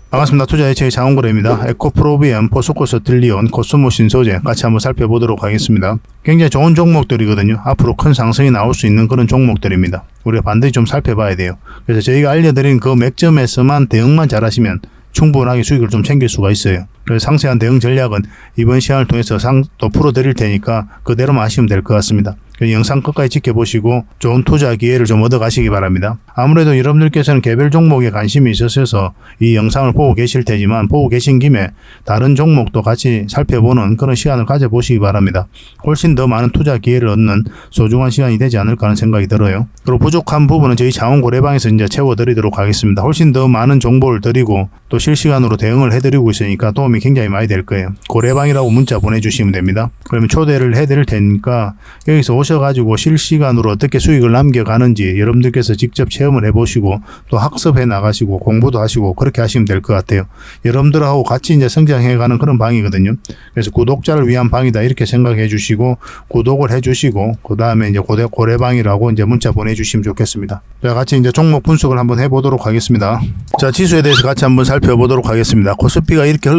반갑습니다. 투자의 장원거래입니다. 에코프로비엠, 포스코스 틸리온, 코스모 신소재 같이 한번 살펴보도록 하겠습니다. 굉장히 좋은 종목들이거든요. 앞으로 큰 상승이 나올 수 있는 그런 종목들입니다. 우리가 반드시 좀 살펴봐야 돼요. 그래서 저희가 알려드린 그 맥점에서만 대응만 잘하시면 충분하게 수익을 좀 챙길 수가 있어요. 그래서 상세한 대응 전략은 이번 시간을 통해서 또 풀어드릴 테니까 그대로만 하시면 될 것 같습니다. 영상 끝까지 지켜보시고 좋은 투자 기회를 좀 얻어가시기 바랍니다. 아무래도 여러분들께서는 개별 종목에 관심이 있으셔서 이 영상을 보고 계실 테지만 보고 계신 김에 다른 종목도 같이 살펴보는 그런 시간을 가져보시기 바랍니다. 훨씬 더 많은 투자 기회를 얻는 소중한 시간이 되지 않을까 하는 생각이 들어요. 그리고 부족한 부분은 저희 자원고래방에서 이제 채워드리도록 하겠습니다. 훨씬 더 많은 정보를 드리고 또 실시간으로 대응을 해드리고 있으니까 도움이 굉장히 많이 될 거예요. 고래방이라고 문자 보내주시면 됩니다. 그러면 초대를 해드릴 테니까 여기서 오셔가지고 실시간으로 어떻게 수익을 남겨가는지 여러분들께서 직접 체험을 해보시고 또 학습해 나가시고 공부도 하시고 그렇게 하시면 될 것 같아요. 여러분들하고 같이 이제 성장해가는 그런 방이거든요. 그래서 구독자를 위한 방이다 이렇게 생각해 주시고 구독을 해 주시고 그 다음에 이제 고래방이라고 이제 문자 보내주시면 좋겠습니다. 자, 같이 이제 종목 분석을 한번 해보도록 하겠습니다. 자, 지수에 대해서 같이 한번 살펴보도록 하겠습니다. 코스피가 이렇게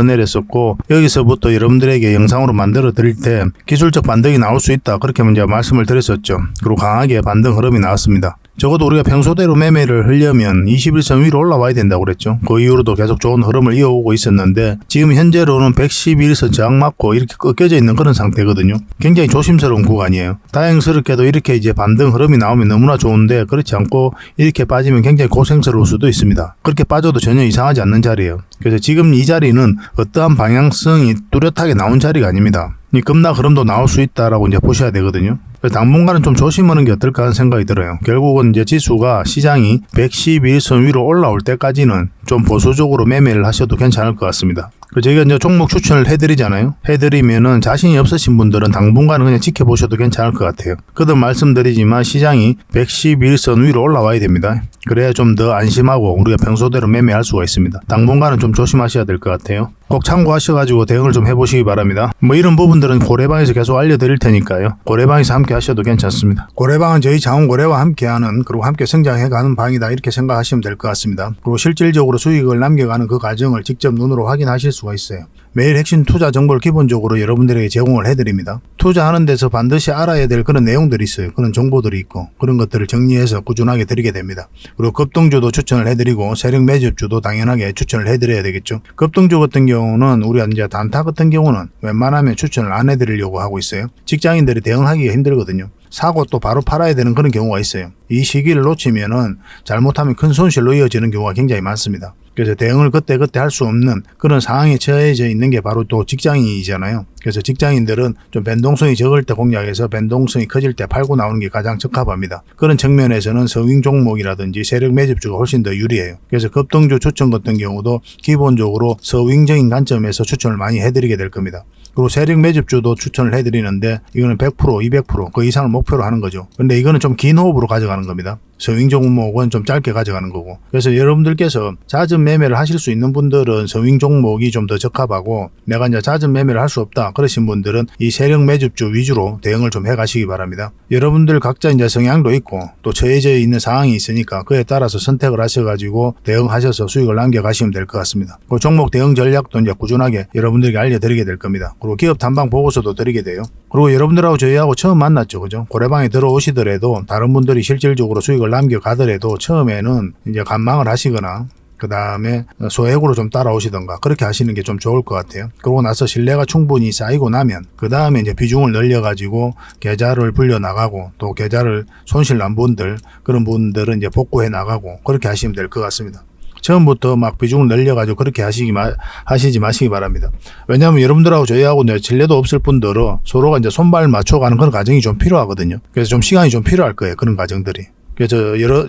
흘러내렸었고 여기서부터 여러분들에게 영상으로 만들어 드릴 때 기술적 반등이 나올 수 있다 그렇게 먼저 말씀을 드렸었죠. 그리고 강하게 반등 흐름이 나왔습니다. 적어도 우리가 평소대로 매매를 하려면 21선 위로 올라와야 된다고 그랬죠. 그 이후로도 계속 좋은 흐름을 이어오고 있었는데 지금 현재로는 111선 저항 맞고 이렇게 꺾여져 있는 그런 상태거든요. 굉장히 조심스러운 구간이에요. 다행스럽게도 이렇게 이제 반등 흐름이 나오면 너무나 좋은데 그렇지 않고 이렇게 빠지면 굉장히 고생스러울 수도 있습니다. 그렇게 빠져도 전혀 이상하지 않는 자리예요. 그래서 지금 이 자리는 어떠한 방향성이 뚜렷하게 나온 자리가 아닙니다. 이 급락 흐름도 나올 수 있다라고 이제 보셔야 되거든요. 당분간은 좀 조심하는 게 어떨까 하는 생각이 들어요. 결국은 이제 지수가 시장이 111선 위로 올라올 때까지는 좀 보수적으로 매매를 하셔도 괜찮을 것 같습니다. 저희가 이제 종목 추천을 해드리잖아요. 해드리면은 자신이 없으신 분들은 당분간은 그냥 지켜보셔도 괜찮을 것 같아요. 그도 말씀드리지만 시장이 111선 위로 올라와야 됩니다. 그래야 좀 더 안심하고 우리가 평소대로 매매할 수가 있습니다. 당분간은 좀 조심하셔야 될 것 같아요. 꼭 참고하셔가지고 대응을 좀 해보시기 바랍니다. 뭐 이런 부분들은 고래방에서 계속 알려드릴 테니까요. 고래방에서 함께 하셔도 괜찮습니다. 고래방은 저희 자원고래와 함께하는 그리고 함께 성장해가는 방이다 이렇게 생각하시면 될 것 같습니다. 그리고 실질적으로 수익을 남겨가는 그 과정을 직접 눈으로 확인하실 수가 있어요. 매일 핵심 투자 정보를 기본적으로 여러분들에게 제공을 해드립니다. 투자하는 데서 반드시 알아야 될 그런 내용들이 있어요. 그런 정보들이 있고 그런 것들을 정리해서 꾸준하게 드리게 됩니다. 그리고 급등주도 추천을 해드리고 세력 매집주도 당연하게 추천을 해드려야 되겠죠. 급등주 같은 경우는 우리가 이제 단타 같은 경우는 웬만하면 추천을 안 해드리려고 하고 있어요. 직장인들이 대응하기가 힘들거든요. 사고 또 바로 팔아야 되는 그런 경우가 있어요. 이 시기를 놓치면은 잘못하면 큰 손실로 이어지는 경우가 굉장히 많습니다. 그래서 대응을 그때그때 할 수 없는 그런 상황에 처해져 있는 게 바로 또 직장인이잖아요. 그래서 직장인들은 좀 변동성이 적을 때 공략해서 변동성이 커질 때 팔고 나오는 게 가장 적합합니다. 그런 측면에서는 서윙 종목이라든지 세력 매집주가 훨씬 더 유리해요. 그래서 급등주 추천 같은 경우도 기본적으로 서윙적인 관점에서 추천을 많이 해드리게 될 겁니다. 그리고 세력 매집주도 추천을 해드리는데 이거는 100%, 200% 그 이상을 목표로 하는 거죠. 근데 이거는 좀 긴 호흡으로 가져가는 겁니다. 서윙 종목은 좀 짧게 가져가는 거고. 그래서 여러분들께서 잦은 매매를 하실 수 있는 분들은 서윙 종목이 좀 더 적합하고 내가 이제 잦은 매매를 할 수 없다 그러신 분들은 이 세력 매집주 위주로 대응을 좀 해가시기 바랍니다. 여러분들 각자 이제 성향도 있고 또 처해져 있는 상황이 있으니까 그에 따라서 선택을 하셔가지고 대응하셔서 수익을 남겨가시면 될 것 같습니다. 그 종목 대응 전략도 이제 꾸준하게 여러분들에게 알려드리게 될 겁니다. 그리고 기업 탐방 보고서도 드리게 돼요. 그리고 여러분들하고 저희하고 처음 만났죠, 그죠? 고래방에 들어오시더라도 다른 분들이 실질적으로 수익을 남겨가더라도 처음에는 이제 관망을 하시거나 그 다음에 소액으로 좀 따라오시던가 그렇게 하시는 게 좀 좋을 것 같아요. 그러고 나서 신뢰가 충분히 쌓이고 나면 그 다음에 이제 비중을 늘려가지고 계좌를 불려 나가고 또 계좌를 손실 난 분들 그런 분들은 이제 복구해 나가고 그렇게 하시면 될 것 같습니다. 처음부터 막 비중을 늘려가지고 그렇게 하시지 마시기 바랍니다. 왜냐하면 여러분들하고 저희하고 신뢰도 없을 뿐더러 서로가 이제 손발 맞춰가는 그런 과정이 좀 필요하거든요. 그래서 좀 시간이 좀 필요할 거예요. 그런 과정들이. 그래서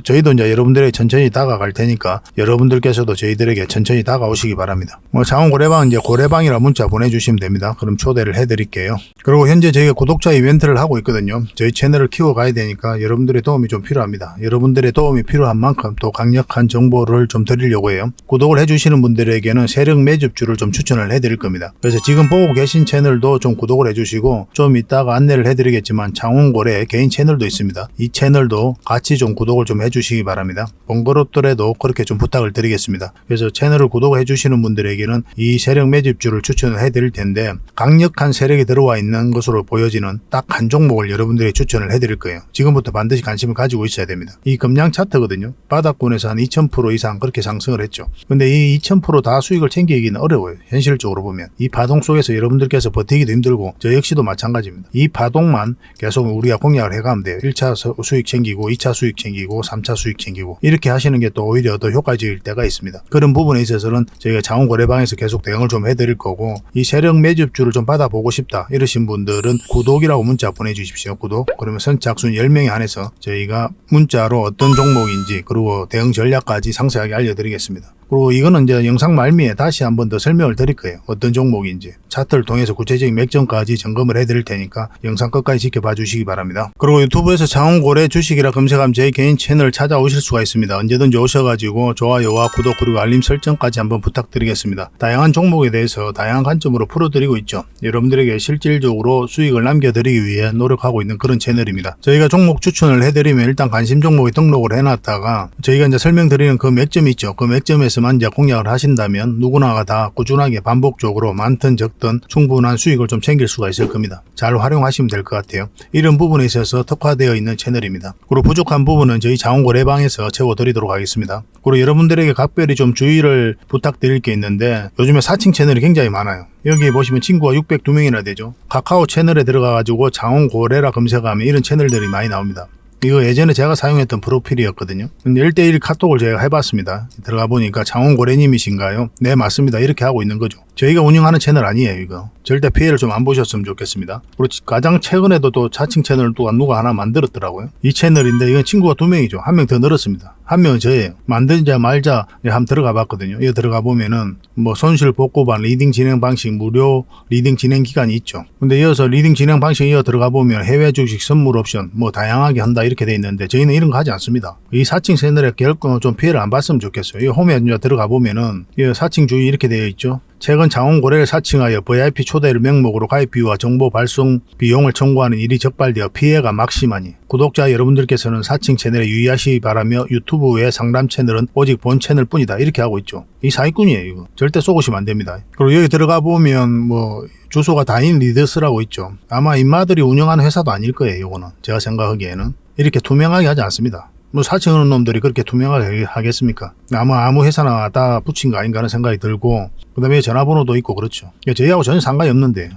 저희도 이제 여러분들에게 천천히 다가갈 테니까 여러분들께서도 저희들에게 천천히 다가오시기 바랍니다. 자원고래방은 이제 고래방이라 문자 보내주시면 됩니다. 그럼 초대를 해드릴게요. 그리고 현재 저희가 구독자 이벤트를 하고 있거든요. 저희 채널을 키워가야 되니까 여러분들의 도움이 좀 필요합니다. 여러분들의 도움이 필요한 만큼 또 강력한 정보를 좀 드리려고 해요. 구독을 해주시는 분들에게는 세력 매집주를 좀 추천을 해드릴 겁니다. 그래서 지금 보고 계신 채널도 좀 구독을 해주시고 좀 이따가 안내를 해드리겠지만 장원고래 개인 채널도 있습니다. 이 채널도 같이 같이 좀 구독을 좀 해주시기 바랍니다. 번거롭더라도 그렇게 좀 부탁을 드리겠습니다. 그래서 채널을 구독해 주시는 분들에게는 이 세력 매집주를 추천을 해드릴 텐데, 강력한 세력이 들어와 있는 것으로 보여지는 딱 한 종목을 여러분들이 추천을 해드릴 거예요. 지금부터 반드시 관심을 가지고 있어야 됩니다. 이 금량 차트거든요. 바닥권에서 한 2000% 이상 그렇게 상승을 했죠. 근데 이 2000% 다 수익을 챙기기는 어려워요. 현실적으로 보면 이 파동 속에서 여러분들께서 버티기도 힘들고 저 역시도 마찬가지입니다. 이 파동만 계속 우리가 공략을 해가면 돼요. 1차 수익 챙기고 2차 수익 챙기고 3차 수익 챙기고 이렇게 하시는 게 또 오히려 더 효과적일 때가 있습니다. 그런 부분에 있어서는 저희가 자원거래방에서 계속 대응을 좀 해드릴 거고, 이 세력 매집주를 좀 받아보고 싶다 이러신 분들은 구독이라고 문자 보내주십시오. 구독. 그러면 선착순 10명에 한해서 저희가 문자로 어떤 종목인지 그리고 대응 전략까지 상세하게 알려드리겠습니다. 그리고 이거는 이제 영상 말미에 다시 한번 더 설명을 드릴 거예요. 어떤 종목인지 차트를 통해서 구체적인 맥점까지 점검을 해드릴 테니까 영상 끝까지 지켜봐 주시기 바랍니다. 그리고 유튜브에서 자원거래 주식이라 검색하면 제 개인 채널 찾아오실 수가 있습니다. 언제든지 오셔가지고 좋아요와 구독 그리고 알림 설정까지 한번 부탁드리겠습니다. 다양한 종목에 대해서 다양한 관점으로 풀어드리고 있죠. 여러분들에게 실질적으로 수익을 남겨드리기 위해 노력하고 있는 그런 채널입니다. 저희가 종목 추천을 해드리면 일단 관심 종목에 등록을 해놨다가 저희가 이제 설명드리는 그 맥점이 있죠. 그 맥점에서만 이제 공략을 하신다면 누구나가 다 꾸준하게 반복적으로 많든 적든 충분한 수익을 좀 챙길 수가 있을 겁니다. 잘 활용하시면 될 것 같아요. 이런 부분에 있어서 특화되어 있는 채널입니다. 그리고 부족한 부분은 저희 자원거래방에서 채워드리도록 하겠습니다. 그리고 여러분들에게 각별히 좀 주의를 부탁드릴 게 있는데, 요즘에 사칭 채널이 굉장히 많아요. 여기 보시면 친구가 602명이나 되죠. 카카오 채널에 들어가가지고 자원거래라 검색하면 이런 채널들이 많이 나옵니다. 이거 예전에 제가 사용했던 프로필이었거든요. 근데 1대1 카톡을 제가 해봤습니다. 들어가 보니까 장원고래님이신가요? 네, 맞습니다. 이렇게 하고 있는 거죠. 저희가 운영하는 채널 아니에요, 이거. 절대 피해를 좀 안 보셨으면 좋겠습니다. 그리고 가장 최근에도 또 자칭 채널을 또 누가 하나 만들었더라고요. 이 채널인데 이건 친구가 2명이죠. 1명 더 늘었습니다. 1명은 저예요. 만들자 말자 한번 들어가 봤거든요. 여기 들어가 보면은 뭐 손실 복구반 리딩 진행 방식 무료 리딩 진행 기간이 있죠. 근데 이어서 리딩 진행 방식 이어 들어가 보면 해외 주식 선물 옵션 뭐 다양하게 한다 이렇게 돼 있는데, 저희는 이런 거 하지 않습니다. 이 사칭 채널에 결코 좀 피해를 안 봤으면 좋겠어요. 이 홈에 들어가 보면은 이 사칭 주의 이렇게 되어 있죠. 최근 자원거래를 사칭하여 VIP 초대를 명목으로 가입 비유와 정보 발송 비용을 청구하는 일이 적발되어 피해가 막심하니 구독자 여러분들께서는 사칭 채널에 유의하시기 바라며 유튜브 외 상담 채널은 오직 본 채널 뿐이다 이렇게 하고 있죠. 이 사기꾼이에요. 이거 절대 쏘고시면 안 됩니다. 그리고 여기 들어가 보면 뭐 주소가 다인 리더스라고 있죠. 아마 인마들이 운영하는 회사도 아닐 거예요. 이거는 제가 생각하기에는 이렇게 투명하게 하지 않습니다. 뭐 사칭하는 놈들이 그렇게 투명하게 하겠습니까? 아무 회사나 다 붙인 거 아닌가 하는 생각이 들고, 그 다음에 전화번호도 있고 그렇죠. 저희하고 전혀 상관이 없는데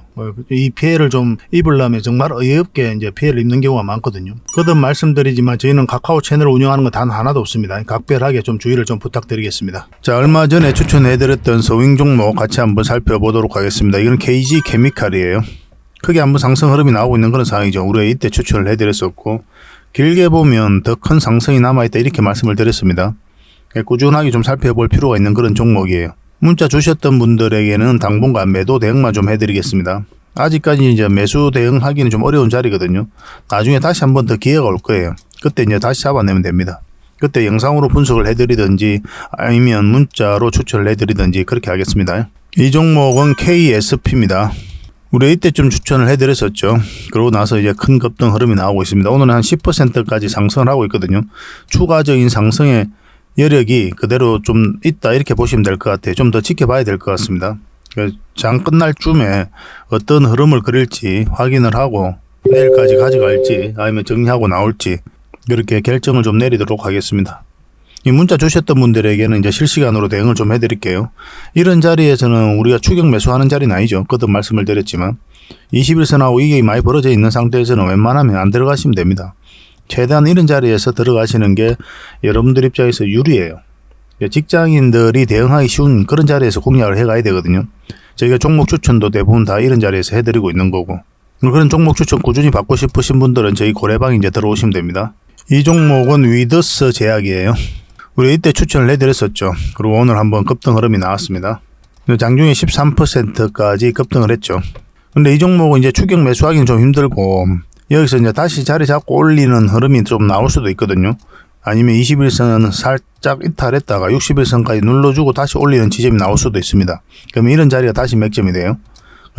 이 피해를 좀 입으려면 정말 어이없게 이제 피해를 입는 경우가 많거든요. 거듭 말씀드리지만 저희는 카카오 채널을 운영하는 건 단 하나도 없습니다. 각별하게 좀 주의를 좀 부탁드리겠습니다. 자, 얼마 전에 추천해드렸던 서윙 종목 같이 한번 살펴보도록 하겠습니다. 이건 KG 케미칼이에요. 크게 한번 상승 흐름이 나오고 있는 그런 상황이죠. 우리가 이때 추천을 해드렸었고, 길게 보면 더 큰 상승이 남아있다 이렇게 말씀을 드렸습니다. 꾸준하게 좀 살펴볼 필요가 있는 그런 종목이에요. 문자 주셨던 분들에게는 당분간 매도 대응만 좀 해드리겠습니다. 아직까지 이제 매수 대응하기는 좀 어려운 자리거든요. 나중에 다시 한번 더 기회가 올 거예요. 그때 이제 다시 잡아내면 됩니다. 그때 영상으로 분석을 해드리든지 아니면 문자로 추천을 해드리든지 그렇게 하겠습니다. 이 종목은 KSP입니다. 우리 이때쯤 추천을 해드렸었죠. 그러고 나서 이제 큰 급등 흐름이 나오고 있습니다. 오늘은 한 10%까지 상승을 하고 있거든요. 추가적인 상승의 여력이 그대로 좀 있다 이렇게 보시면 될 것 같아요. 좀 더 지켜봐야 될 것 같습니다. 장 끝날 쯤에 어떤 흐름을 그릴지 확인을 하고 내일까지 가져갈지 아니면 정리하고 나올지 그렇게 결정을 좀 내리도록 하겠습니다. 이 문자 주셨던 분들에게는 이제 실시간으로 대응을 좀 해드릴게요. 이런 자리에서는 우리가 추격 매수하는 자리는 아니죠. 거듭 말씀을 드렸지만 21선하고 이게 많이 벌어져 있는 상태에서는 웬만하면 안 들어가시면 됩니다. 최대한 이런 자리에서 들어가시는 게 여러분들 입장에서 유리해요. 직장인들이 대응하기 쉬운 그런 자리에서 공략을 해가야 되거든요. 저희가 종목 추천도 대부분 다 이런 자리에서 해드리고 있는 거고, 그런 종목 추천 꾸준히 받고 싶으신 분들은 저희 고래방에 이제 들어오시면 됩니다. 이 종목은 위더스 제약이에요. 우리 이때 추천을 해드렸었죠. 그리고 오늘 한번 급등 흐름이 나왔습니다. 장중에 13%까지 급등을 했죠. 근데 이 종목은 이제 추격 매수하기는 좀 힘들고, 여기서 이제 다시 자리 잡고 올리는 흐름이 좀 나올 수도 있거든요. 아니면 21선은 살짝 이탈했다가 61선까지 눌러주고 다시 올리는 지점이 나올 수도 있습니다. 그러면 이런 자리가 다시 맥점이 돼요.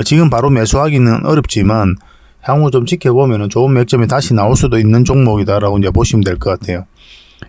지금 바로 매수하기는 어렵지만 향후 좀 지켜보면 좋은 맥점이 다시 나올 수도 있는 종목이다라고 이제 보시면 될 것 같아요.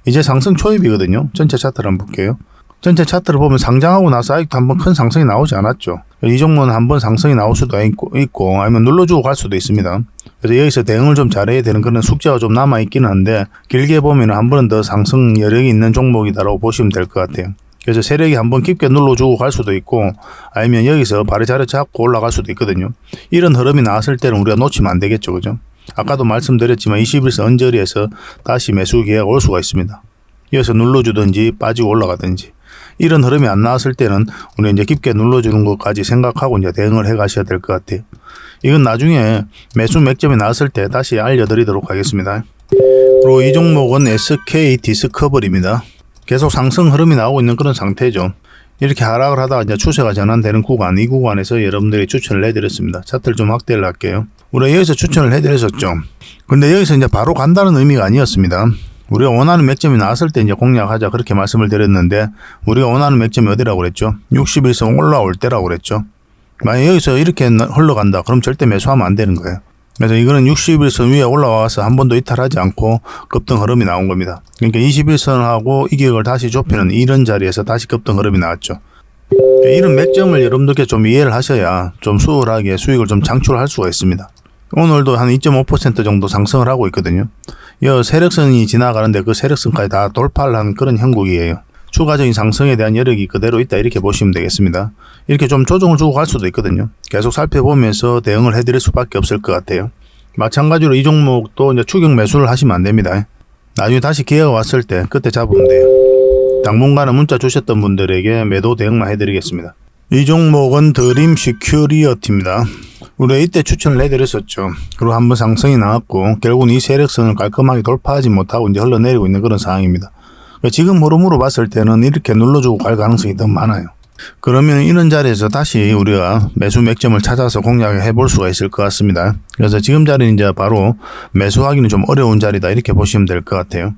이제 상승 초입이거든요. 전체 차트를 한번 볼게요. 전체 차트를 보면 상장하고 나서 아직도 한번 큰 상승이 나오지 않았죠. 이 종목은 한번 상승이 나올 수도 있고 아니면 눌러주고 갈 수도 있습니다. 그래서 여기서 대응을 좀 잘해야 되는 그런 숙제가 좀 남아있기는 한데 길게 보면 한 번은 더 상승 여력이 있는 종목이다라고 보시면 될 것 같아요. 그래서 세력이 한번 깊게 눌러주고 갈 수도 있고 아니면 여기서 발이 자리 잡고 올라갈 수도 있거든요. 이런 흐름이 나왔을 때는 우리가 놓치면 안 되겠죠. 그죠? 아까도 말씀드렸지만 21선 언저리에서 다시 매수 기회가 올 수가 있습니다. 여기서 눌러주든지 빠지고 올라가든지 이런 흐름이 안 나왔을 때는 우리 이제 깊게 눌러주는 것까지 생각하고 이제 대응을 해 가셔야 될 것 같아요. 이건 나중에 매수 맥점이 나왔을 때 다시 알려드리도록 하겠습니다. 그리고 이 종목은 SK 디스커버리입니다. 계속 상승 흐름이 나오고 있는 그런 상태죠. 이렇게 하락을 하다가 이제 추세가 전환되는 구간, 이 구간에서 여러분들이 추천을 해드렸습니다. 차트를 좀 확대를 할게요. 우리가 여기서 추천을 해드렸었죠. 근데 여기서 이제 바로 간다는 의미가 아니었습니다. 우리가 원하는 맥점이 나왔을 때 이제 공략하자 그렇게 말씀을 드렸는데 우리가 원하는 맥점이 어디라고 그랬죠? 61선 올라올 때라고 그랬죠. 만약 여기서 이렇게 흘러간다 그럼 절대 매수하면 안 되는 거예요. 그래서 이거는 61선 위에 올라와서 한 번도 이탈하지 않고 급등 흐름이 나온 겁니다. 그러니까 21선하고 이격을 다시 좁히는 이런 자리에서 다시 급등 흐름이 나왔죠. 이런 맥점을 여러분들께 좀 이해를 하셔야 좀 수월하게 수익을 좀 창출할 수가 있습니다. 오늘도 한 2.5% 정도 상승을 하고 있거든요. 이 세력선이 지나가는데 그 세력선까지 다 돌파를 한 그런 형국이에요. 추가적인 상승에 대한 여력이 그대로 있다 이렇게 보시면 되겠습니다. 이렇게 좀 조정을 주고 갈 수도 있거든요. 계속 살펴보면서 대응을 해드릴 수밖에 없을 것 같아요. 마찬가지로 이 종목도 이제 추격 매수를 하시면 안 됩니다. 나중에 다시 기회가 왔을 때 그때 잡으면 돼요. 당분간은 문자 주셨던 분들에게 매도 대응만 해드리겠습니다. 이 종목은 드림 시큐리어티입니다. 우리가 이때 추천을 해드렸었죠. 그리고 한번 상승이 나왔고 결국은 이 세력선을 깔끔하게 돌파하지 못하고 이제 흘러내리고 있는 그런 상황입니다. 지금 흐름으로 봤을 때는 이렇게 눌러주고 갈 가능성이 더 많아요. 그러면 이런 자리에서 다시 우리가 매수 맥점을 찾아서 공략을 해볼 수가 있을 것 같습니다. 그래서 지금 자리는 이제 바로 매수하기는 좀 어려운 자리다 이렇게 보시면 될 것 같아요.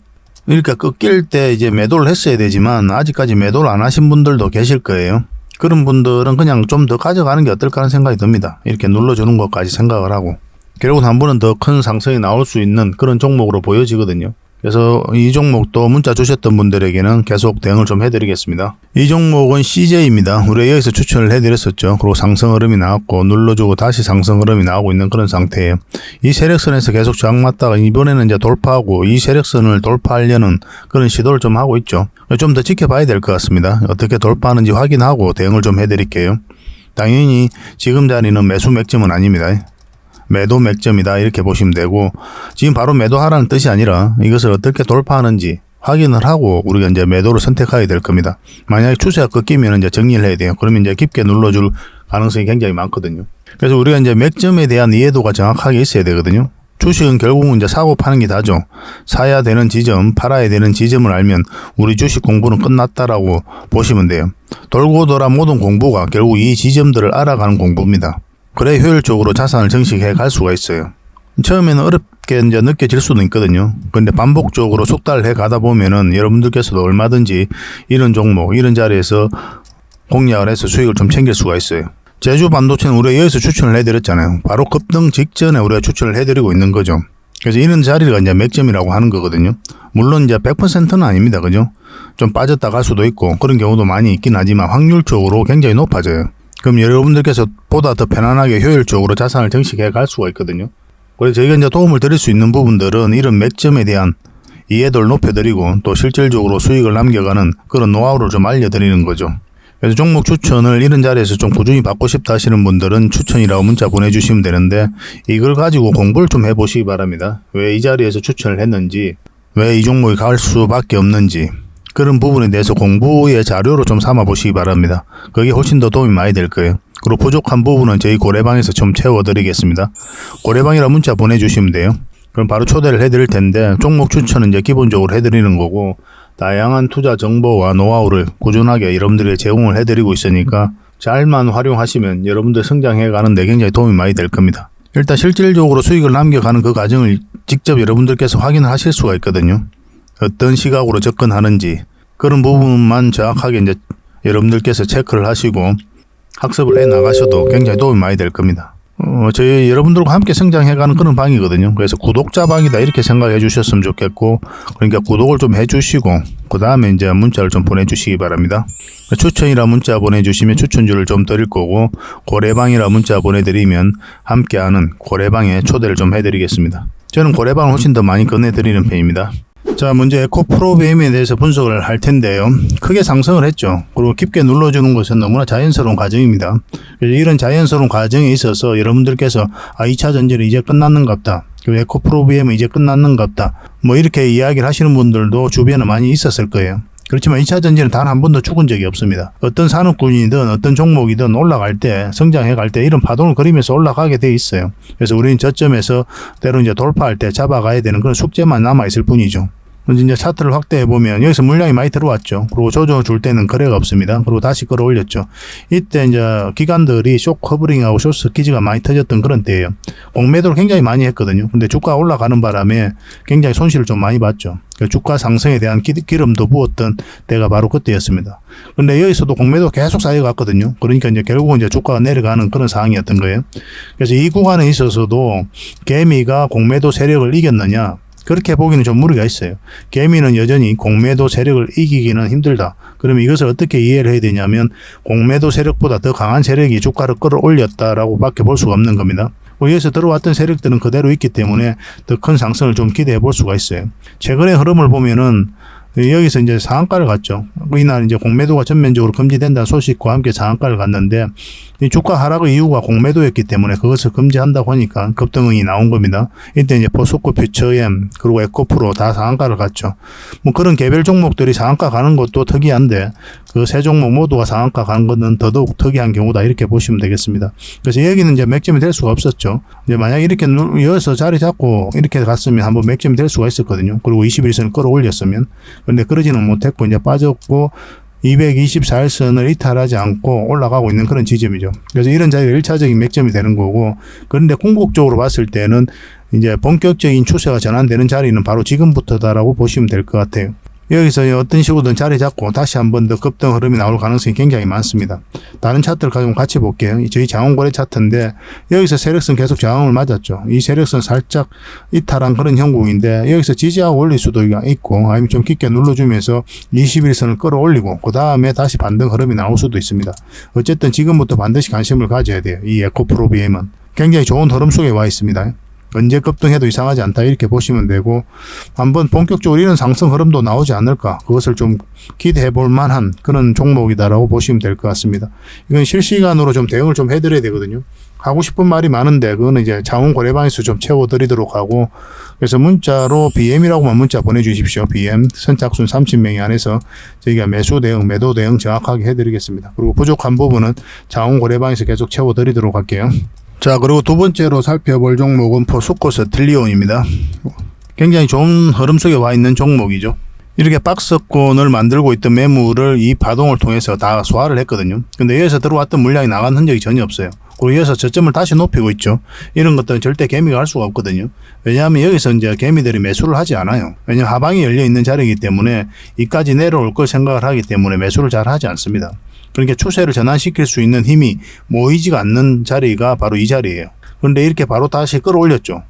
이렇게 꺾일 때 이제 매도를 했어야 되지만 아직까지 매도를 안 하신 분들도 계실 거예요. 그런 분들은 그냥 좀 더 가져가는 게 어떨까 하는 생각이 듭니다. 이렇게 눌러주는 것까지 생각을 하고 결국은 한 번은 더 큰 상승이 나올 수 있는 그런 종목으로 보여지거든요. 그래서 이 종목도 문자 주셨던 분들에게는 계속 대응을 좀 해드리겠습니다. 이 종목은 CJ입니다. 우리가 여기서 추천을 해드렸었죠. 그리고 상승 흐름이 나왔고 눌러주고 다시 상승 흐름이 나오고 있는 그런 상태예요. 이 세력선에서 계속 저항 맞다가 이번에는 이제 돌파하고 이 세력선을 돌파하려는 그런 시도를 좀 하고 있죠. 좀 더 지켜봐야 될 것 같습니다. 어떻게 돌파하는지 확인하고 대응을 좀 해드릴게요. 당연히 지금 자리는 매수 맥점은 아닙니다. 매도 맥점이다 이렇게 보시면 되고 지금 바로 매도하라는 뜻이 아니라 이것을 어떻게 돌파하는지 확인을 하고 우리가 이제 매도를 선택하게 될 겁니다. 만약에 추세가 꺾이면 이제 정리를 해야 돼요. 그러면 이제 깊게 눌러줄 가능성이 굉장히 많거든요. 그래서 우리가 이제 맥점에 대한 이해도가 정확하게 있어야 되거든요. 주식은 결국은 이제 사고 파는 게 다죠. 사야 되는 지점, 팔아야 되는 지점을 알면 우리 주식 공부는 끝났다라고 보시면 돼요. 돌고 돌아 모든 공부가 결국 이 지점들을 알아가는 공부입니다. 그래 효율적으로 자산을 증식해 갈 수가 있어요. 처음에는 어렵게 이제 느껴질 수는 있거든요. 근데 반복적으로 숙달을 해 가다 보면은 여러분들께서도 얼마든지 이런 종목, 이런 자리에서 공략을 해서 수익을 좀 챙길 수가 있어요. 제주 반도체는 우리가 여기서 추천을 해드렸잖아요. 바로 급등 직전에 우리가 추천을 해드리고 있는 거죠. 그래서 이런 자리가 이제 맥점이라고 하는 거거든요. 물론 이제 100%는 아닙니다. 그죠? 좀 빠졌다 갈 수도 있고 그런 경우도 많이 있긴 하지만 확률적으로 굉장히 높아져요. 그럼 여러분들께서 보다 더 편안하게 효율적으로 자산을 증식해 갈 수가 있거든요. 그래서 저희가 이제 도움을 드릴 수 있는 부분들은 이런 맥점에 대한 이해도를 높여드리고 또 실질적으로 수익을 남겨가는 그런 노하우를 좀 알려드리는 거죠. 그래서 종목 추천을 이런 자리에서 좀 꾸준히 받고 싶다 하시는 분들은 추천이라고 문자 보내주시면 되는데 이걸 가지고 공부를 좀 해보시기 바랍니다. 왜 이 자리에서 추천을 했는지, 왜 이 종목이 갈 수밖에 없는지 그런 부분에 대해서 공부의 자료로 좀 삼아 보시기 바랍니다. 그게 훨씬 더 도움이 많이 될 거예요. 그리고 부족한 부분은 저희 고래방에서 좀 채워드리겠습니다. 고래방이라 문자 보내주시면 돼요. 그럼 바로 초대를 해드릴 텐데 종목 추천은 이제 기본적으로 해드리는 거고 다양한 투자 정보와 노하우를 꾸준하게 여러분들에게 제공을 해드리고 있으니까 잘만 활용하시면 여러분들 성장해 가는데 굉장히 도움이 많이 될 겁니다. 일단 실질적으로 수익을 남겨가는 그 과정을 직접 여러분들께서 확인을 하실 수가 있거든요. 어떤 시각으로 접근하는지 그런 부분만 정확하게 이제 여러분들께서 체크를 하시고 학습을 해 나가셔도 굉장히 도움이 많이 될 겁니다. 저희 여러분들과 함께 성장해가는 그런 방이거든요. 그래서 구독자 방이다 이렇게 생각해 주셨으면 좋겠고, 그러니까 구독을 좀 해주시고 그 다음에 이제 문자를 좀 보내주시기 바랍니다. 추천이라 문자 보내주시면 추천주를 좀 드릴 거고, 고래방이라 문자 보내드리면 함께하는 고래방에 초대를 좀 해드리겠습니다. 저는 고래방을 훨씬 더 많이 권해드리는 편입니다. 자, 먼저 에코프로비엠에 대해서 분석을 할 텐데요. 크게 상승을 했죠. 그리고 깊게 눌러주는 것은 너무나 자연스러운 과정입니다. 그래서 이런 자연스러운 과정에 있어서 여러분들께서 2차 전지는 이제 끝났는갑다, 에코프로비엠은 이제 끝났는갑다, 뭐 이렇게 이야기를 하시는 분들도 주변에 많이 있었을 거예요. 그렇지만 2차 전지는 단 한 번도 죽은 적이 없습니다. 어떤 산업군이든 어떤 종목이든 올라갈 때, 성장해 갈 때 이런 파동을 그리면서 올라가게 돼 있어요. 그래서 우리는 저점에서 때로 이제 돌파할 때 잡아가야 되는 그런 숙제만 남아 있을 뿐이죠. 이제 차트를 확대해 보면 여기서 물량이 많이 들어왔죠. 그리고 조정을 줄 때는 거래가 없습니다. 그리고 다시 끌어올렸죠. 이때 이제 기관들이 쇼 커버링하고 쇼 스퀴즈가 많이 터졌던 그런 때예요. 공매도를 굉장히 많이 했거든요. 근데 주가가 올라가는 바람에 굉장히 손실을 좀 많이 봤죠. 주가 상승에 대한 기름도 부었던 때가 바로 그때였습니다. 근데 여기서도 공매도 계속 쌓여갔거든요. 그러니까 이제 결국은 이제 주가가 내려가는 그런 상황이었던 거예요. 그래서 이 구간에 있어서도 개미가 공매도 세력을 이겼느냐, 그렇게 보기는 좀 무리가 있어요. 개미는 여전히 공매도 세력을 이기기는 힘들다. 그러면 이것을 어떻게 이해를 해야 되냐면, 공매도 세력보다 더 강한 세력이 주가를 끌어올렸다라고 밖에 볼 수가 없는 겁니다. 여기서 들어왔던 세력들은 그대로 있기 때문에 더 큰 상승을 좀 기대해 볼 수가 있어요. 최근의 흐름을 보면은 여기서 이제 상한가를 갔죠. 이날 이제 공매도가 전면적으로 금지된다는 소식과 함께 상한가를 갔는데, 이 주가 하락의 이유가 공매도였기 때문에 그것을 금지한다고 하니까 급등이 나온 겁니다. 이때 이제 포스코 퓨처엠 그리고 에코프로 다 상한가를 갔죠. 뭐 그런 개별 종목들이 상한가 가는 것도 특이한데, 그 세 종목 모두가 상한가 가는 것은 더더욱 특이한 경우다 이렇게 보시면 되겠습니다. 그래서 여기는 이제 맥점이 될 수가 없었죠. 이제 만약 이렇게 이어서 자리 잡고 이렇게 갔으면 한번 맥점이 될 수가 있었거든요. 그리고 21선을 끌어올렸으면. 근데 그러지는 못했고 이제 빠졌고 224일선을 이탈하지 않고 올라가고 있는 그런 지점이죠. 그래서 이런 자리가 1차적인 맥점이 되는 거고, 그런데 궁극적으로 봤을 때는 이제 본격적인 추세가 전환되는 자리는 바로 지금부터다라고 보시면 될 것 같아요. 여기서 어떤 식으로든 자리 잡고 다시 한 번 더 급등 흐름이 나올 가능성이 굉장히 많습니다. 다른 차트를 가지고 같이 볼게요. 저희 장원거래 차트인데 여기서 세력선 계속 저항을 맞았죠. 이 세력선 살짝 이탈한 그런 형국인데 여기서 지지하고 올릴 수도 있고, 아니면 좀 깊게 눌러주면서 21선을 끌어올리고 그 다음에 다시 반등 흐름이 나올 수도 있습니다. 어쨌든 지금부터 반드시 관심을 가져야 돼요. 이 에코프로비엠은 굉장히 좋은 흐름 속에 와 있습니다. 언제 급등해도 이상하지 않다 이렇게 보시면 되고, 한번 본격적으로 이런 상승 흐름도 나오지 않을까, 그것을 좀 기대해 볼 만한 그런 종목이다라고 보시면 될 것 같습니다. 이건 실시간으로 좀 대응을 좀 해드려야 되거든요. 하고 싶은 말이 많은데 그거는 이제 자원 거래방에서 좀 채워드리도록 하고, 그래서 문자로 BM이라고만 문자 보내주십시오. BM 선착순 30명이 안에서 저희가 매수 대응, 매도 대응 정확하게 해드리겠습니다. 그리고 부족한 부분은 자원 거래방에서 계속 채워드리도록 할게요. 자, 그리고 두 번째로 살펴볼 종목은 포스코 스틸리온입니다. 굉장히 좋은 흐름 속에 와 있는 종목이죠. 이렇게 박스권을 만들고 있던 매물을 이 파동을 통해서 다 소화를 했거든요. 근데 여기서 들어왔던 물량이 나간 흔적이 전혀 없어요. 그리고 여기서 저점을 다시 높이고 있죠. 이런 것들은 절대 개미가 할 수가 없거든요. 왜냐하면 여기서 이제 개미들이 매수를 하지 않아요. 왜냐하면 하방이 열려 있는 자리이기 때문에 이까지 내려올 걸 생각을 하기 때문에 매수를 잘 하지 않습니다. 그러니까 추세를 전환시킬 수 있는 힘이 모이지가 않는 자리가 바로 이 자리예요. 그런데 이렇게 바로 다시 끌어올렸죠.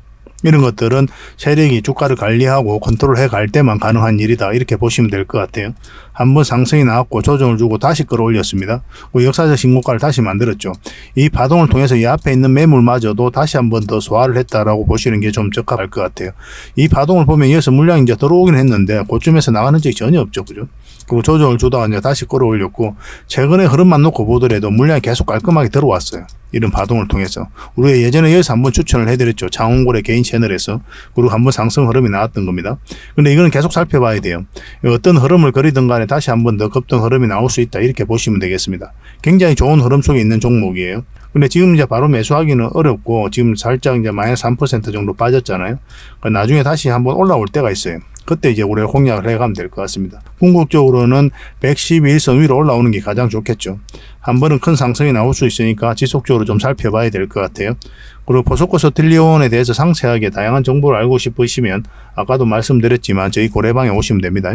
이런 것들은 세력이 주가를 관리하고 컨트롤해 갈 때만 가능한 일이다 이렇게 보시면 될 것 같아요. 한번 상승이 나왔고 조정을 주고 다시 끌어올렸습니다. 역사적 신고가를 다시 만들었죠. 이 파동을 통해서 이 앞에 있는 매물마저도 다시 한번 더 소화를 했다라고 보시는 게 좀 적합할 것 같아요. 이 파동을 보면 여기서 물량이 이제 들어오긴 했는데 그쯤에서 나가는 적이 전혀 없죠. 그죠? 그리고 조정을 주다가 이제 다시 끌어올렸고, 최근에 흐름만 놓고 보더라도 물량이 계속 깔끔하게 들어왔어요. 이런 파동을 통해서. 우리가 예전에 여기서 한번 추천을 해드렸죠. 장원고래 개인 채널에서. 그리고 한번 상승 흐름이 나왔던 겁니다. 근데 이거는 계속 살펴봐야 돼요. 어떤 흐름을 그리든 간에 다시 한번 더 급등 흐름이 나올 수 있다 이렇게 보시면 되겠습니다. 굉장히 좋은 흐름 속에 있는 종목이에요. 근데 지금 이제 바로 매수하기는 어렵고, 지금 살짝 이제 마이너스 3% 정도 빠졌잖아요. 나중에 다시 한번 올라올 때가 있어요. 그때 이제 우리가 공략을 해가면 될 것 같습니다. 궁극적으로는 112일선 위로 올라오는 게 가장 좋겠죠. 한 번은 큰 상승이 나올 수 있으니까 지속적으로 좀 살펴봐야 될 것 같아요. 그리고 포스코 스틸리온에 대해서 상세하게 다양한 정보를 알고 싶으시면 아까도 말씀드렸지만 저희 고래방에 오시면 됩니다.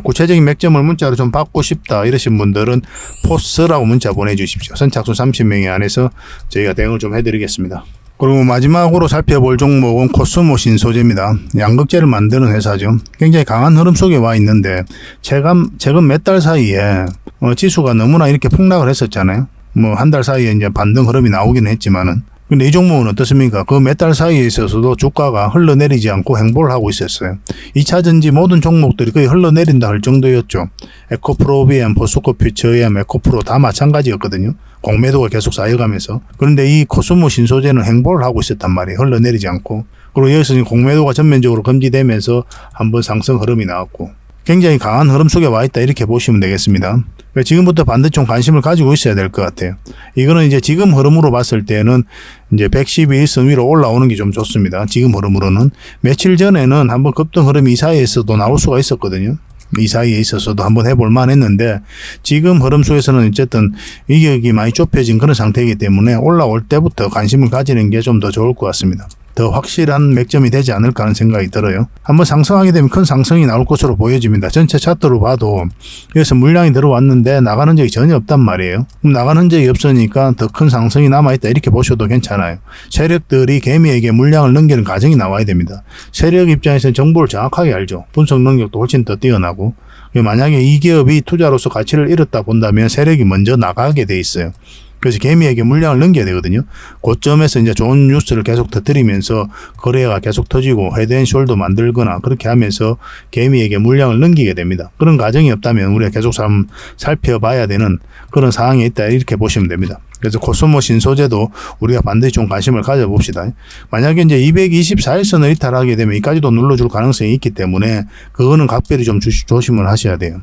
구체적인 맥점을 문자로 좀 받고 싶다 이러신 분들은 포스라고 문자 보내주십시오. 선착순 30명에 안에서 저희가 대응을 좀 해드리겠습니다. 그리고 마지막으로 살펴볼 종목은 코스모 신소재입니다. 양극재를 만드는 회사죠. 굉장히 강한 흐름 속에 와 있는데 최근 몇 달 사이에 지수가 너무나 이렇게 폭락을 했었잖아요. 뭐 한 달 사이에 이제 반등 흐름이 나오기는 했지만은, 근데 이 종목은 어떻습니까? 그 몇 달 사이에 있어서도 주가가 흘러내리지 않고 행보를 하고 있었어요. 2차전지 모든 종목들이 거의 흘러내린다 할 정도였죠. 에코프로비엠, 포스코퓨처엠, 에코프로 다 마찬가지였거든요. 공매도가 계속 쌓여가면서. 그런데 이 코스모 신소재는 행보를 하고 있었단 말이에요. 흘러내리지 않고. 그리고 여기서 공매도가 전면적으로 금지되면서 한번 상승 흐름이 나왔고, 굉장히 강한 흐름 속에 와 있다 이렇게 보시면 되겠습니다. 지금부터 반드시 좀 관심을 가지고 있어야 될 것 같아요. 이거는 이제 지금 흐름으로 봤을 때는 이제 112일선 위로 올라오는 게 좀 좋습니다. 지금 흐름으로는. 며칠 전에는 한번 급등 흐름이 이 사이에서도 나올 수가 있었거든요. 이 사이에 있어서도 한번 해볼 만 했는데, 지금 흐름 속에서는 어쨌든 이격이 많이 좁혀진 그런 상태이기 때문에 올라올 때부터 관심을 가지는 게 좀 더 좋을 것 같습니다. 더 확실한 맥점이 되지 않을까 하는 생각이 들어요. 한번 상승하게 되면 큰 상승이 나올 것으로 보여집니다. 전체 차트로 봐도 여기서 물량이 들어왔는데 나가는 적이 전혀 없단 말이에요. 그럼 나가는 적이 없으니까 더 큰 상승이 남아있다 이렇게 보셔도 괜찮아요. 세력들이 개미에게 물량을 넘기는 과정이 나와야 됩니다. 세력 입장에서는 정보를 정확하게 알죠. 분석 능력도 훨씬 더 뛰어나고, 만약에 이 기업이 투자로서 가치를 잃었다 본다면 세력이 먼저 나가게 돼 있어요. 그래서 개미에게 물량을 넘겨야 되거든요. 고점에서 이제 좋은 뉴스를 계속 터뜨리면서 거래가 계속 터지고 헤드앤숄더 만들거나 그렇게 하면서 개미에게 물량을 넘기게 됩니다. 그런 과정이 없다면 우리가 계속 살펴봐야 되는 그런 상황에 있다 이렇게 보시면 됩니다. 그래서 코스모 신소재도 우리가 반드시 좀 관심을 가져봅시다. 만약에 이제 224일선을 이탈하게 되면 이까지도 눌러줄 가능성이 있기 때문에 그거는 각별히 좀 조심을 하셔야 돼요.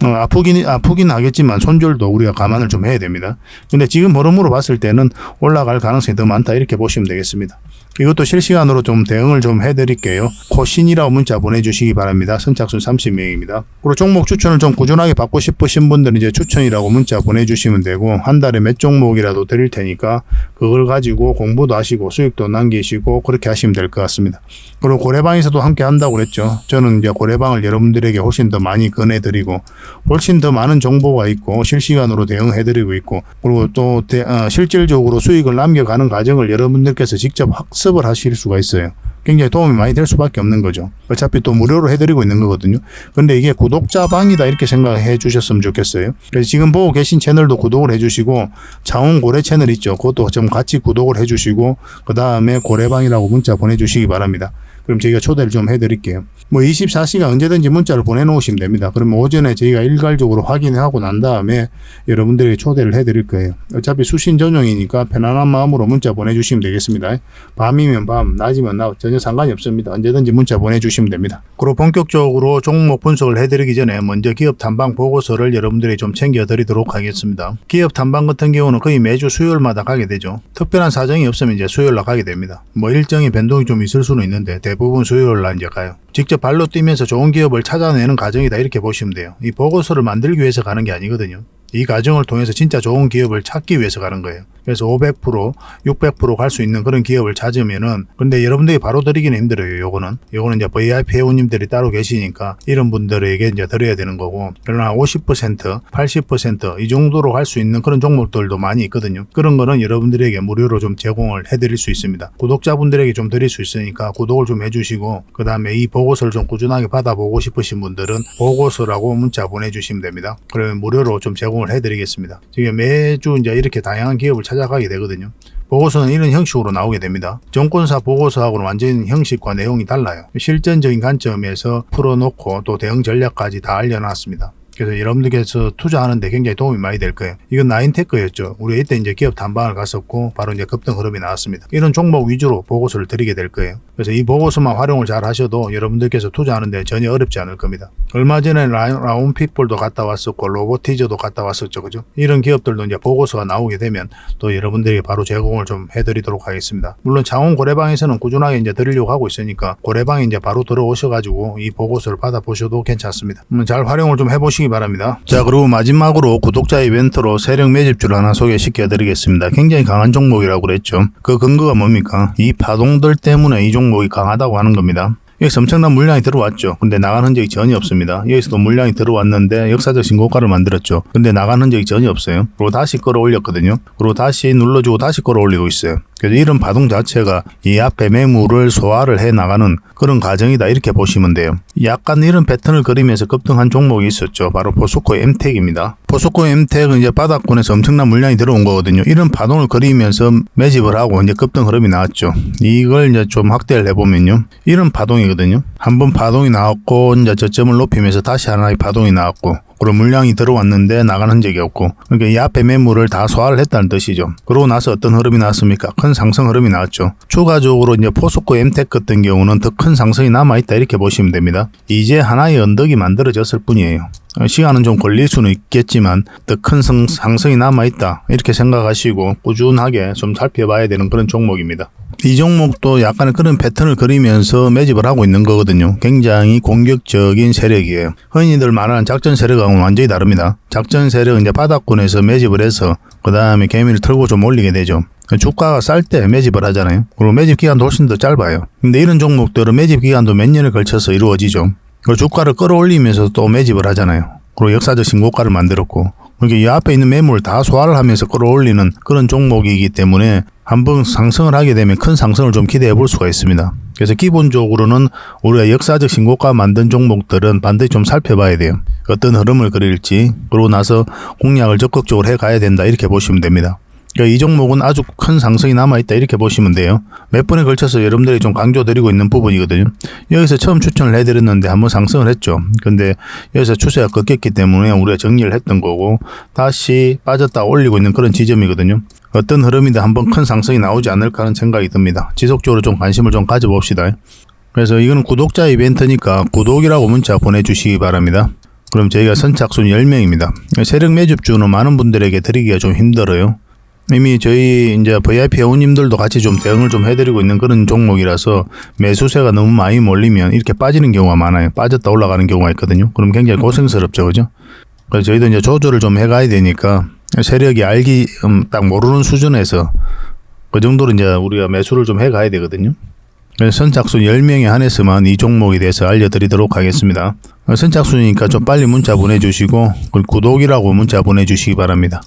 아프긴 하겠지만 손절도 우리가 감안을 좀 해야 됩니다. 근데 지금 흐름으로 봤을 때는 올라갈 가능성이 더 많다 이렇게 보시면 되겠습니다. 이것도 실시간으로 좀 대응을 좀 해드릴게요. 코신이라고 문자 보내주시기 바랍니다. 선착순 30명입니다. 그리고 종목 추천을 좀 꾸준하게 받고 싶으신 분들은 이제 추천이라고 문자 보내주시면 되고, 한 달에 몇 종목이라도 드릴 테니까 그걸 가지고 공부도 하시고 수익도 남기시고 그렇게 하시면 될 것 같습니다. 그리고 고래방에서도 함께 한다고 그랬죠. 저는 이제 고래방을 여러분들에게 훨씬 더 많이 권해드리고 훨씬 더 많은 정보가 있고 실시간으로 대응해드리고 있고, 그리고 또 실질적으로 수익을 남겨가는 과정을 여러분들께서 직접 학습을 하실 수가 있어요. 굉장히 도움이 많이 될 수밖에 없는 거죠. 어차피 또 무료로 해드리고 있는 거거든요. 근데 이게 구독자 방이다 이렇게 생각해 주셨으면 좋겠어요. 그래서 지금 보고 계신 채널도 구독을 해주시고, 차원 고래 채널 있죠. 그것도 좀 같이 구독을 해주시고, 그 다음에 고래방이라고 문자 보내주시기 바랍니다. 그럼 저희가 초대를 좀 해드릴게요. 뭐 24시간 언제든지 문자를 보내놓으시면 됩니다. 그러면 오전에 저희가 일괄적으로 확인하고 난 다음에 여러분들에게 초대를 해드릴 거예요. 어차피 수신 전용이니까 편안한 마음으로 문자 보내주시면 되겠습니다. 밤이면 밤, 낮이면 낮 전혀 상관이 없습니다. 언제든지 문자 보내주시면 됩니다. 그리고 본격적으로 종목 분석을 해드리기 전에 먼저 기업 탐방 보고서를 여러분들이 좀 챙겨드리도록 하겠습니다. 기업 탐방 같은 경우는 거의 매주 수요일마다 가게 되죠. 특별한 사정이 없으면 이제 수요일날 가게 됩니다. 뭐 일정의 변동이 좀 있을 수는 있는데 대부분 수요일날 이제 가요. 직접 발로 뛰면서 좋은 기업을 찾아내는 과정이다 이렇게 보시면 돼요. 이 보고서를 만들기 위해서 가는 게 아니거든요. 이 과정을 통해서 진짜 좋은 기업을 찾기 위해서 가는 거예요. 그래서 500%, 600% 갈 수 있는 그런 기업을 찾으면은, 근데 여러분들이 바로 드리기는 힘들어요. 요거는 이제 VIP 회원님들이 따로 계시니까 이런 분들에게 이제 드려야 되는 거고, 그러나 50%, 80% 이 정도로 갈 수 있는 그런 종목들도 많이 있거든요. 그런 거는 여러분들에게 무료로 좀 제공을 해드릴 수 있습니다. 구독자분들에게 좀 드릴 수 있으니까 구독을 좀 해주시고, 그 다음에 이 보고서를 좀 꾸준하게 받아보고 싶으신 분들은 보고서라고 문자 보내주시면 됩니다. 그러면 무료로 좀 제공을 해드리겠습니다. 지금 매주 이제 이렇게 다양한 기업을 찾아가게 되거든요. 보고서는 이런 형식으로 나오게 됩니다. 정권사 보고서하고는 완전 형식과 내용이 달라요. 실전적인 관점에서 풀어놓고 또 대응 전략까지 다 알려놨습니다. 그래서 여러분들께서 투자하는데 굉장히 도움이 많이 될 거예요. 이건 나인테크였죠. 우리 이때 이제 기업 탐방을 갔었고 바로 이제 급등 흐름이 나왔습니다. 이런 종목 위주로 보고서를 드리게 될 거예요. 그래서 이 보고서만 활용을 잘 하셔도 여러분들께서 투자하는데 전혀 어렵지 않을 겁니다. 얼마 전에 라운핏볼도 갔다 왔었고 로보티저도 갔다 왔었죠. 그죠? 이런 기업들도 이제 보고서가 나오게 되면 또 여러분들에게 바로 제공을 좀 해드리도록 하겠습니다. 물론 창원 고래방에서는 꾸준하게 이제 드리려고 하고 있으니까 고래방에 이제 바로 들어오셔가지고 이 보고서를 받아보셔도 괜찮습니다. 잘 활용을 좀 해보시기 바랍니다. 자, 그리고 마지막으로 구독자 이벤트로 세력 매집주를 하나 소개시켜 드리겠습니다. 굉장히 강한 종목이라고 그랬죠. 그 근거가 뭡니까? 이 파동들 때문에 이 종목이 강하다고 하는 겁니다. 여기서 엄청난 물량이 들어왔죠. 근데 나간 흔적이 전혀 없습니다. 여기서도 물량이 들어왔는데 역사적 신고가를 만들었죠. 근데 나간 흔적이 전혀 없어요. 그리고 다시 끌어올렸거든요. 그리고 다시 눌러주고 다시 끌어올리고 있어요. 그래서 이런 파동 자체가 이 앞에 매물을 소화를 해 나가는 그런 과정이다 이렇게 보시면 돼요. 약간 이런 패턴을 그리면서 급등한 종목이 있었죠. 바로 포스코 엠텍입니다. 포스코 엠텍은 이제 바닥권에서 엄청난 물량이 들어온 거거든요. 이런 파동을 그리면서 매집을 하고 이제 급등 흐름이 나왔죠. 이걸 이제 좀 확대를 해보면요. 이런 파동이거든요. 한번 파동이 나왔고 이제 저점을 높이면서 다시 하나의 파동이 나왔고 그리고 물량이 들어왔는데 나간 흔적이 없고 그러니까 이 앞에 매물을 다 소화를 했다는 뜻이죠. 그러고 나서 어떤 흐름이 나왔습니까? 큰 상승 흐름이 나왔죠. 추가적으로 이제 포스코 엠텍 같은 경우는 더 큰 상승이 남아있다 이렇게 보시면 됩니다. 이제 하나의 언덕이 만들어졌을 뿐이에요. 시간은 좀 걸릴 수는 있겠지만 더 큰 상승이 남아있다 이렇게 생각하시고 꾸준하게 좀 살펴봐야 되는 그런 종목입니다. 이 종목도 약간의 그런 패턴을 그리면서 매집을 하고 있는 거거든요. 굉장히 공격적인 세력이에요. 흔히들 말하는 작전 세력하고는 완전히 다릅니다. 작전 세력은 이제 바닥권에서 매집을 해서 그 다음에 개미를 털고 좀 올리게 되죠. 주가가 쌀 때 매집을 하잖아요. 그리고 매집 기간도 훨씬 더 짧아요. 근데 이런 종목들은 매집 기간도 몇 년을 걸쳐서 이루어지죠. 그리고 주가를 끌어올리면서 또 매집을 하잖아요. 그리고 역사적 신고가를 만들었고 그러니까 이 앞에 있는 매물을 다 소화를 하면서 끌어올리는 그런 종목이기 때문에 한번 상승을 하게 되면 큰 상승을 좀 기대해 볼 수가 있습니다. 그래서 기본적으로는 우리가 역사적 신고가 만든 종목들은 반드시 좀 살펴봐야 돼요. 어떤 흐름을 그릴지 그러고 나서 공략을 적극적으로 해 가야 된다 이렇게 보시면 됩니다. 그러니까 이 종목은 아주 큰 상승이 남아있다 이렇게 보시면 돼요. 몇 번에 걸쳐서 여러분들이 좀 강조드리고 있는 부분이거든요. 여기서 처음 추천을 해드렸는데 한번 상승을 했죠. 근데 여기서 추세가 꺾였기 때문에 우리가 정리를 했던 거고 다시 빠졌다 올리고 있는 그런 지점이거든요. 어떤 흐름이든 한번 큰 상승이 나오지 않을까 하는 생각이 듭니다. 지속적으로 좀 관심을 좀 가져봅시다. 그래서 이거는 구독자 이벤트니까 구독이라고 문자 보내주시기 바랍니다. 그럼 저희가 선착순 10명입니다. 세력 매집주는 많은 분들에게 드리기가 좀 힘들어요. 이미 저희 이제 VIP 회원님들도 같이 좀 대응을 좀 해드리고 있는 그런 종목이라서 매수세가 너무 많이 몰리면 이렇게 빠지는 경우가 많아요. 빠졌다 올라가는 경우가 있거든요. 그럼 굉장히 고생스럽죠, 그죠? 그래서 저희도 이제 조절을 좀 해가야 되니까 세력이 알기 딱 모르는 수준에서 그 정도로 이제 우리가 매수를 좀 해가야 되거든요. 그래서 선착순 10명에 한해서만 이 종목에 대해서 알려드리도록 하겠습니다. 선착순이니까 좀 빨리 문자 보내주시고 구독이라고 문자 보내주시기 바랍니다.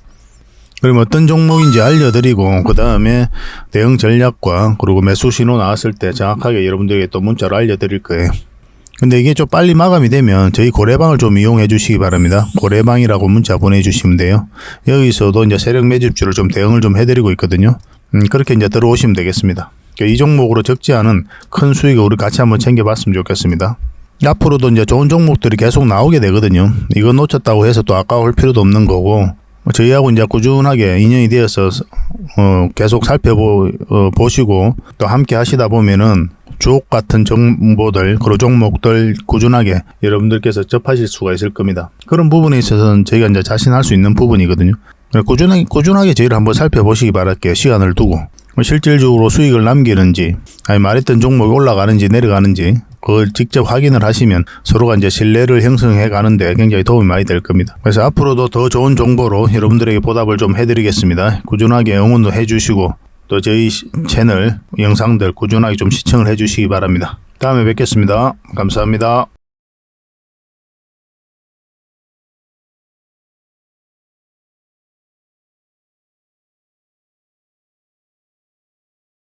그럼 어떤 종목인지 알려드리고 그 다음에 대응 전략과 그리고 매수 신호 나왔을 때 정확하게 여러분들에게 또 문자로 알려드릴 거예요. 근데 이게 좀 빨리 마감이 되면 저희 고래방을 좀 이용해 주시기 바랍니다. 고래방이라고 문자 보내주시면 돼요. 여기서도 이제 세력 매집주를 좀 대응을 좀 해드리고 있거든요. 그렇게 이제 들어오시면 되겠습니다. 이 종목으로 적지 않은 큰 수익을 우리 같이 한번 챙겨봤으면 좋겠습니다. 앞으로도 이제 좋은 종목들이 계속 나오게 되거든요. 이거 놓쳤다고 해서 또 아까울 필요도 없는 거고 저희하고 이제 꾸준하게 인연이 되어서 계속 살펴보시고 또 함께 하시다 보면은 주옥 같은 정보들 그리고 종목들 꾸준하게 여러분들께서 접하실 수가 있을 겁니다. 그런 부분에 있어서는 저희가 이제 자신할 수 있는 부분이거든요. 꾸준하게 저희를 한번 살펴보시기 바랄게요. 시간을 두고 실질적으로 수익을 남기는지 아니 말했던 종목이 올라가는지 내려가는지 그걸 직접 확인을 하시면 서로가 이제 신뢰를 형성해 가는데 굉장히 도움이 많이 될 겁니다. 그래서 앞으로도 더 좋은 정보로 여러분들에게 보답을 좀 해드리겠습니다. 꾸준하게 응원도 해주시고 또 저희 채널 영상들 꾸준하게 좀 시청을 해주시기 바랍니다. 다음에 뵙겠습니다. 감사합니다.